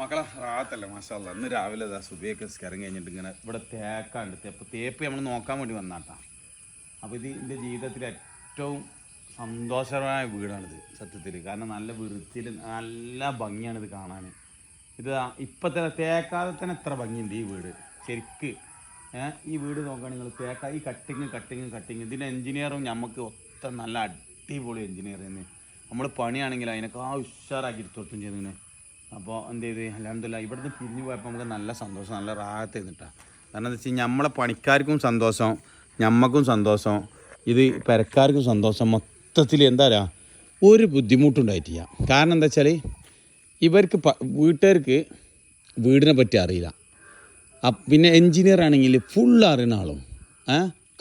മക്കളെ റാത്തല്ലേ മാഷാല്ല. ഇന്ന് രാവിലെ സുബിയൊക്കെ സ്കരം കഴിഞ്ഞിട്ട് ഇങ്ങനെ ഇവിടെ തേക്കാണ്ട് തേപ്പ് നമ്മൾ നോക്കാൻ വേണ്ടി വന്നാട്ടാ. അപ്പോൾ ഇത് എൻ്റെ ജീവിതത്തിലെ ഏറ്റവും സന്തോഷകരമായ വീടാണിത് സത്യത്തിൽ. കാരണം നല്ല വൃത്തിയിൽ നല്ല ഭംഗിയാണിത് കാണാൻ. ഇത് ഇപ്പോഴത്തെ തേക്കാതെ തന്നെ എത്ര ഭംഗിയുണ്ട് ഈ വീട് ശരിക്ക്. ഈ വീട് നോക്കുകയാണെങ്കിൽ നിങ്ങൾ തേക്ക ഈ കട്ടിങ് ഇതിൻ്റെ എൻജിനീയറും നമുക്ക് ഒത്ത നല്ല അടിപൊളി എൻജിനീയർ തന്നെ. നമ്മൾ പണിയാണെങ്കിൽ അതിനൊക്കെ ഉഷാറാക്കി എടുത്തോട്ടും ചെയ്തിങ്ങനെ. അപ്പോൾ എന്ത് ചെയ്ത് അൽഹംദുലില്ലാ ഇവിടുന്ന് പിരിഞ്ഞു പോയപ്പോൾ നമുക്ക് നല്ല സന്തോഷം, നല്ല റാഹത്ത് ചെയ്തിട്ടാണ്. കാരണം എന്താ വെച്ചാൽ നമ്മളെ പണിക്കാർക്കും സന്തോഷം, ഞമ്മക്കും സന്തോഷം, ഇത് പെരക്കാർക്കും സന്തോഷം. മൊത്തത്തിൽ എന്താ പറയുക, ഒരു ബുദ്ധിമുട്ടുണ്ടായിട്ടില്ല. കാരണം എന്താ വെച്ചാൽ ഇവർക്ക് വീട്ടുകാർക്ക് വീടിനെ പറ്റി അറിയില്ല. പിന്നെ എൻജിനീയർ ആണെങ്കിൽ ഫുൾ അറിയുന്ന ആളും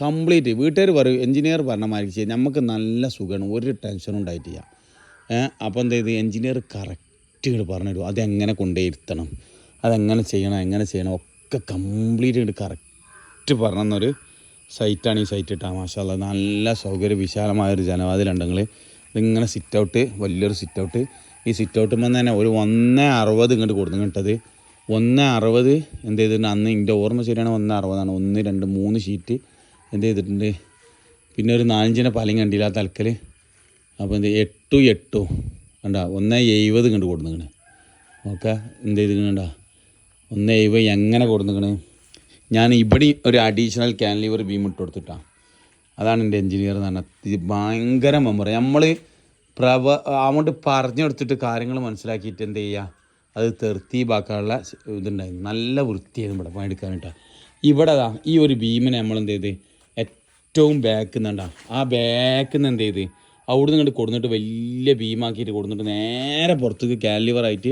കംപ്ലീറ്റ് വീട്ടുകാർ പറയും എൻജിനീയർ പറഞ്ഞ മാതിരി ചെയ്യാം. നമുക്ക് നല്ല സുഖമാണ്, ഒരു ടെൻഷനും ഉണ്ടായിട്ടില്ല. അപ്പോൾ എന്ത് ചെയ്ത് എൻജിനീയർ കറക്റ്റ് പറഞ്ഞു തരും. അതെങ്ങനെ കൊണ്ടുപോയിരുത്തണം, അതെങ്ങനെ ചെയ്യണം ഒക്കെ കംപ്ലീറ്റ് കറക്റ്റ് പറഞ്ഞൊരു സൈറ്റാണ് ഈ സൈറ്റ് ഇട്ടാൽ. മാഷാഅല്ലാ നല്ല സൗകര്യം, വിശാലമായൊരു ജനവാതിലുണ്ടെങ്കിൽ ഇതിങ്ങനെ സിറ്റ് ഔട്ട്, വലിയൊരു സിറ്റ് ഔട്ട്. ഈ സിറ്റ് ഔട്ടുമ്പോൾ തന്നെ ഒരു 1.60 ഇങ്ങോട്ട് കൊടുത്തു കിട്ടത്. 1.60 എന്ത് ചെയ്തിട്ടുണ്ട് അന്ന് എൻ്റെ ഓർമ്മ ശരിയാണ്, 1.60 1, 2, 3 ഷീറ്റ് എന്ത് ചെയ്തിട്ടുണ്ട്. പിന്നെ ഒരു 4-5 പലയും കണ്ടില്ല തലക്കൽ. അപ്പോൾ എന്ത് 8 കണ്ടാ 1.70 ഇങ്ങോട്ട് കൊടുക്കുന്നുണ്ട്. ഓക്കെ എന്ത് ചെയ്തിട്ടുണ്ടാ 1.70 എങ്ങനെ കൊടുക്കുന്നുണ്ട്. ഞാൻ ഇവിടെ ഒരു അഡീഷണൽ ക്യാൻലിവർ ബീം ഇട്ട് കൊടുത്തിട്ടാണ്. അതാണ് എൻ്റെ എൻജിനീയർ എന്ന് പറഞ്ഞാൽ. ഇത് ഭയങ്കര മെമ്മറി. നമ്മൾ അങ്ങോട്ട് പറഞ്ഞു കൊടുത്തിട്ട് കാര്യങ്ങൾ മനസ്സിലാക്കിയിട്ട് എന്ത് ചെയ്യുക, അത് തെർത്തീബാക്കാനുള്ള ഇതുണ്ടായിരുന്നു. നല്ല വൃത്തിയായിരുന്നു ഇവിടെ പണിയെടുക്കാനായിട്ടാണ്. ഇവിടെ ഈ ഒരു ബീമിനെ നമ്മൾ എന്ത് ചെയ്ത് ഏറ്റവും ബാക്കിൽ നിന്നുണ്ടാ ആ ബാക്കിൽ നിന്ന് എന്ത് ചെയ്ത് അവിടെ നിന്ന് കൊടുത്തിട്ട് വലിയ ബീമാക്കിയിട്ട് കൊടുത്തിട്ട് നേരെ പുറത്തേക്ക് ക്യാൻലിവറായിട്ട്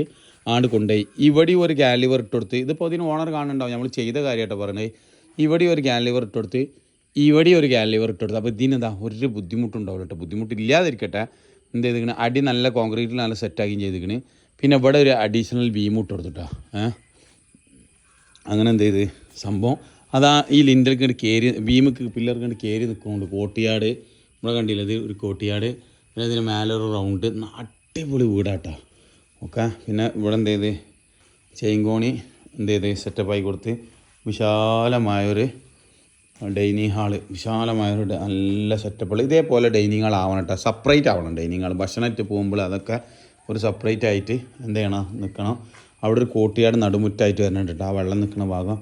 കൊണ്ടുപോയി. ഇവിടെ ഒരു ക്യാൻലിവർ ഇട്ട് കൊടുത്ത്, ഇതിപ്പോൾ ഇതിന് ഓണർ കാണുന്നുണ്ടാവും നമ്മൾ ചെയ്ത കാര്യമായിട്ടോ പറയണത്. ഇവിടെ ഒരു ക്യാൻലിവർ ഇട്ട് കൊടുത്ത്, ഇവിടെ ഒരു ക്യാൻലിവർ ഇട്ട് കൊടുത്ത്. അപ്പോൾ ഇതിനെന്താ ഒരു ബുദ്ധിമുട്ടുണ്ടാവില്ല കേട്ടോ. ബുദ്ധിമുട്ടില്ലാതിരിക്കട്ടെ. എന്ത് ചെയ്തിരിക്കണേ, അടി നല്ല കോൺക്രീറ്റിൽ നല്ല സെറ്റാക്കുകയും ചെയ്തിരിക്കണേ. പിന്നെ ഇവിടെ ഒരു അഡീഷണൽ ബീം ഇട്ട് കൊടുത്തിട്ടാ. അങ്ങനെ എന്ത് ചെയ്ത് സംഭവം അതാ ഈ ലിൻഡർക്ക് കണ്ട് കയറി, ബീമിക്ക് പില്ലർക്ക് കണ്ട് കയറി നിൽക്കുന്നുണ്ട്. കോട്ടിയാട് ഇവിടെ കണ്ടില്ല, ഇത് ഒരു കോട്ടിയാട്. പിന്നെ ഇതിന് മേലെ ഒരു റൗണ്ട് അടിപൊളി വീടാട്ടാ. ഓക്കെ പിന്നെ ഇവിടെ എന്ത് ചെയ്ത് ചെയിൻകോണി എന്ത് ചെയ്ത് സെറ്റപ്പായി കൊടുത്ത് വിശാലമായൊരു ഡൈനിങ് ഹാള്, വിശാലമായൊരു നല്ല സെറ്റപ്പുള്ള ഇതേപോലെ ഡൈനിങ് ഹാൾ ആവണം കേട്ടോ. സെപ്പറേറ്റ് ആവണം ഡൈനിങ് ഹാൾ. ഭക്ഷണമായിട്ട് പോകുമ്പോൾ അതൊക്കെ ഒരു സെപ്പറേറ്റ് ആയിട്ട് എന്ത് ചെയ്യണം നിൽക്കണം. അവിടെ ഒരു കോട്ടിയാട് നടുമുറ്റായിട്ട് വരുന്നുണ്ട് കേട്ടോ. ആ വെള്ളം നിൽക്കുന്ന ഭാഗം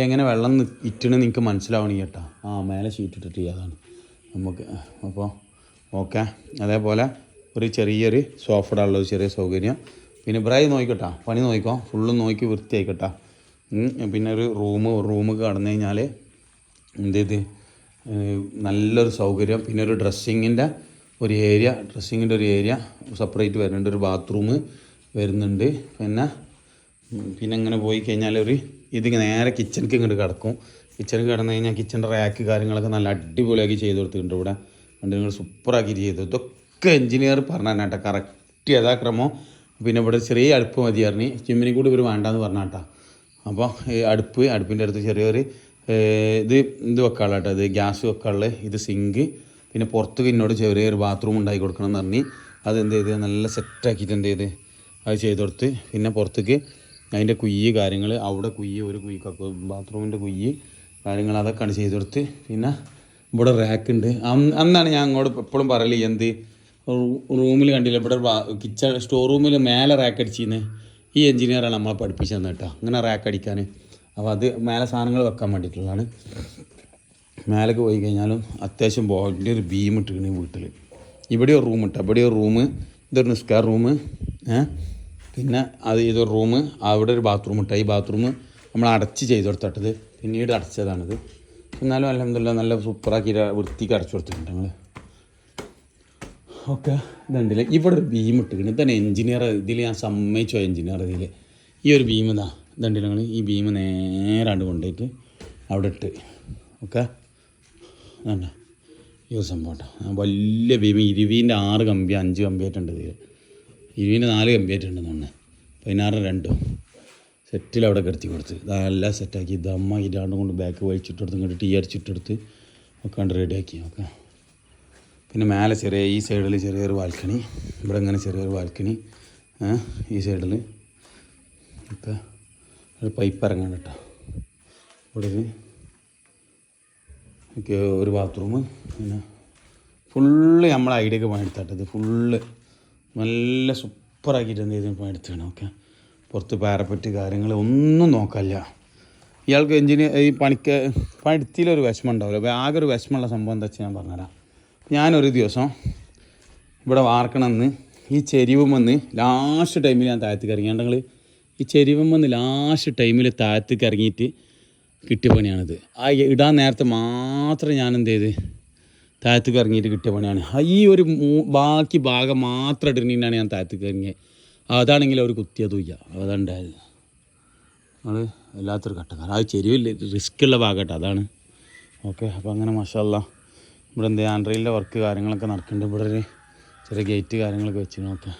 എങ്ങനെ വെള്ളം ഇറ്റണെന്ന് നിങ്ങൾക്ക് മനസ്സിലാവണം കേട്ടോ. മേലെ ഷീറ്റ് ഇട്ടിട്ട് അതാണ് നമുക്ക്. അപ്പോൾ ഓക്കെ അതേപോലെ ഒരു ചെറിയൊരു സോഫ ഇടാനുള്ള ഒരു ചെറിയ സൗകര്യം. പിന്നെ ബ്രായി നോക്കിക്കോട്ടാ, പണി നോക്കിക്കോ, ഫുള്ളും നോക്കി വൃത്തിയായിക്കോട്ടാ. പിന്നെ ഒരു റൂം കടന്നു കഴിഞ്ഞാൽ എന്ത് ചെയ്ത് നല്ലൊരു സൗകര്യം. പിന്നെ ഒരു ഡ്രസ്സിങ്ങിൻ്റെ ഒരു ഏരിയ സെപ്പറേറ്റ് വരുന്നുണ്ട്. ഒരു ബാത്റൂം വരുന്നുണ്ട്. പിന്നെ ഇങ്ങനെ പോയി കഴിഞ്ഞാൽ ഇത് നേരെ കിച്ചണിക്ക് ഇങ്ങോട്ട് കിടക്കും. കിച്ചണിക്ക് കിടന്നു കഴിഞ്ഞാൽ കിച്ചണിൻ്റെ റാക്ക് കാര്യങ്ങളൊക്കെ നല്ല അടിപൊളിയാക്കി ചെയ്ത് കൊടുത്തിട്ടുണ്ട്. ഇവിടെ നിങ്ങൾ സൂപ്പറാക്കി ചെയ്തു. ഇതൊക്കെ എൻജിനീയർ പറഞ്ഞു കേട്ടോ, കറക്റ്റ് യഥാക്രമം. പിന്നെ ഇവിടെ ചെറിയ അടുപ്പ് മതി പറഞ്ഞ്, ചിമ്മിനി കൂടി ഇവർ വേണ്ടാന്ന് പറഞ്ഞാട്ടാ. അപ്പോൾ ഈ അടുപ്പിൻ്റെ അടുത്ത് ചെറിയൊരു ഇത് വെക്കാനുള്ള കേട്ടോ, ഇത് ഗ്യാസ് വെക്കാനുള്ള, ഇത് സിങ്ക്. പിന്നെ പുറത്തേക്ക് എന്നോട് ചെറിയൊരു ബാത്റൂം ഉണ്ടാക്കി കൊടുക്കണം എന്ന് പറഞ്ഞ് അതെന്ത് ചെയ്ത് നല്ല സെറ്റാക്കിയിട്ട് എന്ത് ചെയ്ത് അത് ചെയ്ത് കൊടുത്ത്. പിന്നെ പുറത്തേക്ക് അതിൻ്റെ കുയ്യ് കാര്യങ്ങൾ, അവിടെ ഒരു കുയ്യ് ബാത്റൂമിൻ്റെ കുയ്യ് കാര്യങ്ങൾ അതൊക്കെയാണ് ചെയ്ത് കൊടുത്ത്. പിന്നെ ഇവിടെ റാക്കുണ്ട്. അന്നാണ് ഞാൻ അങ്ങോട്ട് എപ്പോഴും പറയല്, എന്ത് റൂമിൽ കണ്ടില്ല, ഇവിടെ കിച്ചൺ സ്റ്റോർ റൂമിൽ മേലെ റാക്ക് അടിച്ചിരുന്നത് ഈ എൻജിനീയറാണ് നമ്മളെ പഠിപ്പിച്ചു തന്നെ കേട്ടോ, അങ്ങനെ റാക്ക് അടിക്കാൻ. അപ്പോൾ അത് മേലെ സാധനങ്ങൾ വെക്കാൻ വേണ്ടിയിട്ടുള്ളതാണ്. മേലേക്ക് പോയി കഴിഞ്ഞാലും അത്യാവശ്യം വലിയ ഒരു ബീം ഇട്ടിരിക്കണ വീട്ടിൽ. ഇവിടെ ഒരു റൂം ഇട്ട, ഇവിടെ ഒരു റൂം, ഇതൊരു നിസ്കാർ റൂം. പിന്നെ ഇതൊരു റൂം, അവിടെ ഒരു ബാത്റൂം ഇട്ട. ഈ ബാത്റൂം നമ്മൾ അടച്ച് ചെയ്ത് കൊടുത്തിട്ടത്, പിന്നീട് അടച്ചതാണിത്. എന്നാലും അൽഹംദുലില്ലാ നല്ല സൂപ്പറാക്കി വൃത്തിക്ക് അടച്ചു കൊടുത്തിട്ടുണ്ട് ഞങ്ങൾ. ഓക്കെ ഇതുണ്ടല്ലേ, ഇവിടെ ഒരു ബീം ഇട്ടിരിക്കണം. ഇതാണ് എൻജിനീയർ. ഇതിൽ ഞാൻ സമ്മതിച്ചോ എൻജിനീയർ ഇതിൽ ഈ ഒരു ബീം ഇതുണ്ടല്ലോ ഞങ്ങൾ ഈ ബീം നേരാണ്ട് കൊണ്ടുപോയിട്ട് അവിടെ ഇട്ട്. ഓക്കെ വേണ്ട ഈ ഒരു സംഭവം കേട്ടോ, വലിയ ബീം 26 കമ്പി 5 കമ്പിയായിട്ടുണ്ട്. ഇതിൽ 24 കമ്പിയായിട്ടുണ്ടെന്ന് തോന്നുന്നത്. 16 2 സെറ്റിൽ അവിടെ കിടത്തി കൊടുത്ത് ഇതെല്ലാം സെറ്റാക്കി ദമ്മ ഇരാണ്ട് കൊണ്ട് ബാക്ക് വലിച്ചിട്ട് കൊടുത്ത് ഇങ്ങോട്ട് ടീ അടിച്ചിട്ടെടുത്ത് ഒക്കെ കണ്ട് റെഡിയാക്കി. ഓക്കെ പിന്നെ മേലെ ഈ സൈഡിൽ ചെറിയൊരു ബാൽക്കണി, ഇവിടെ ഇങ്ങനെ ചെറിയൊരു ബാൽക്കണി ഈ സൈഡിൽ. ഒക്കെ ഒരു പൈപ്പ് ഇറങ്ങണം കേട്ടോ. ഇവിടെ ഒരു ബാത്റൂം, പിന്നെ ഫുള്ള് നമ്മളെ ഐഡിയൊക്കെ പണിയെടുത്താട്ടത്. ഫുള്ള് നല്ല സൂപ്പറാക്കിയിട്ട് എന്ത് ചെയ്ത് പണിയെടുത്താണ്. ഓക്കെ, പുറത്ത് പാരപ്പറ്റ് കാര്യങ്ങൾ ഒന്നും നോക്കാനില്ല. ഇയാൾക്ക് ഈ പണിയെടുത്തിലൊരു വിഷമം ഉണ്ടാവില്ല. അപ്പോൾ ആകെ ഒരു വിഷമമുള്ള സംഭവം എന്താ വെച്ചാൽ ഞാൻ പറഞ്ഞുതരാം. ഞാനൊരു ദിവസം ഇവിടെ വാർക്കണമെന്ന് ഈ ചെരിവുമെന്ന് ലാസ്റ്റ് ടൈമിൽ ഞാൻ താഴത്തേക്ക് ഇറങ്ങിയാണ്ടെങ്കിൽ ഈ ചെരിവുമെന്ന് ലാസ്റ്റ് ടൈമിൽ താഴത്തേക്ക് ഇറങ്ങിയിട്ട് കിട്ടിയ പണിയാണിത്. ആ ഇടാൻ നേരത്തെ മാത്രം ഞാൻ എന്ത് ചെയ്ത് താഴത്തേക്ക് ഇറങ്ങിയിട്ട് കിട്ടിയ പണിയാണ്. ഈ ഒരു ബാക്കി ഭാഗം മാത്രം ഇടുന്നതിനാണ് ഞാൻ താഴത്തേക്ക് ഇറങ്ങിയത്. അതാണെങ്കിൽ അവർ കുത്തിയതുമില്ല. അതുണ്ടായത് അത് വല്ലാത്തൊരു ഘട്ടം. അത് ചെരിവില്ല, റിസ്ക്കുള്ള ഭാഗം കേട്ടോ, അതാണ്. ഓക്കെ, അപ്പോൾ അങ്ങനെ മാഷാ അല്ലാ ഇവിടെ എന്ത് ആൻഡ്രോയിഡിൻ്റെ വർക്ക് കാര്യങ്ങളൊക്കെ നടക്കുന്നുണ്ട്. ഇവിടെ ഒരു ചെറിയ ഗേറ്റ് കാര്യങ്ങളൊക്കെ വെച്ച് നോക്കാം.